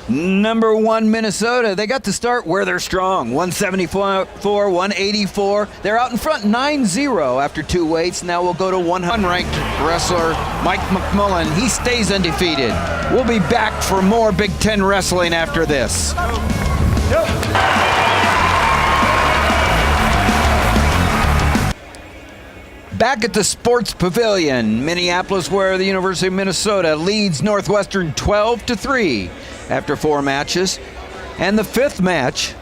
Number 1, Minnesota. They got to start where they're strong. 174, 184. They're out in front 9-0 after 2 weights. Now we'll go to 100. Ranked wrestler Mike McMullen. He stays undefeated. We'll be back for more Big Ten wrestling after this. Back at the Sports Pavilion, Minneapolis, where the University of Minnesota leads Northwestern 12-3 after 4 matches. And the 5th match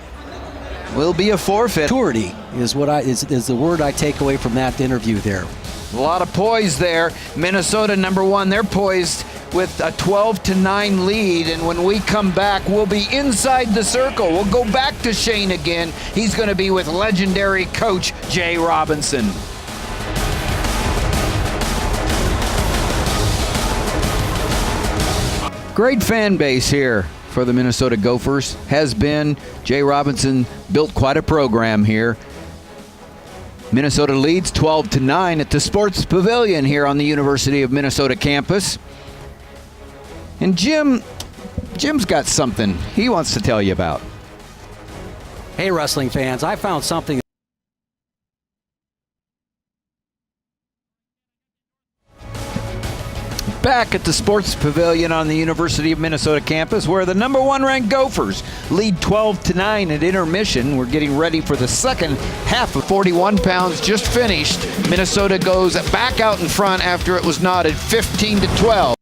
will be a forfeit. Maturity is the word I take away from that interview there. A lot of poise there. Minnesota, number 1, they're poised with a 12-9 lead, and when we come back, we'll be inside the circle. We'll go back to Shane again. He's going to be with legendary coach Jay Robinson. Great fan base here for the Minnesota Gophers. Has been. Jay Robinson built quite a program here. Minnesota leads 12-9 at the Sports Pavilion here on the University of Minnesota campus. And Jim's got something he wants to tell you about. Hey, wrestling fans, I found something. Back at the Sports Pavilion on the University of Minnesota campus, where the number 1 ranked Gophers lead 12-9 at intermission. We're getting ready for the second half of 41 pounds just finished. Minnesota goes back out in front after it was knotted 15-12.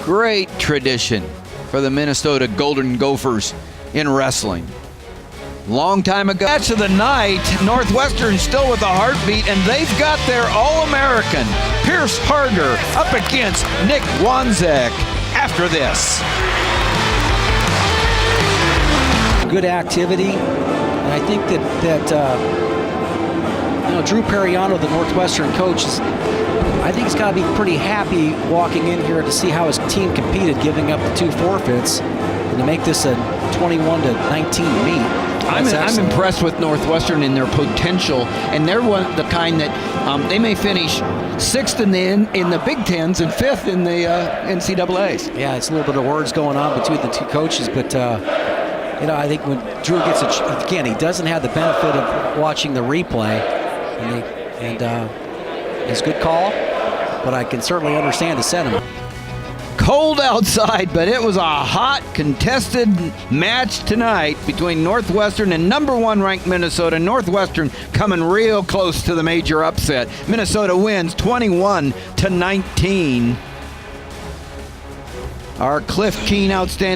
Great tradition for the Minnesota Golden Gophers in wrestling. Long time ago. Match of the night, Northwestern still with a heartbeat, and they've got their All-American Pierce Harder up against Nick Wanzek after this. Good activity, and I think that Drew Periano, the Northwestern coach, I think he's got to be pretty happy walking in here to see how his team competed, giving up the 2 forfeits, and to make this a 21-19 meet. I'm impressed with Northwestern in their potential, and they're the kind that they may finish 6th in the Big Tens and 5th in the NCAAs. Yeah, it's a little bit of words going on between the 2 coaches, but I think when Drew gets again, he doesn't have the benefit of watching the replay, and it's a good call, but I can certainly understand the sentiment. Cold outside, but it was a hot, contested match tonight between Northwestern and number 1 ranked Minnesota. Northwestern coming real close to the major upset. Minnesota wins 21-19. Our Cliff Keen outstanding.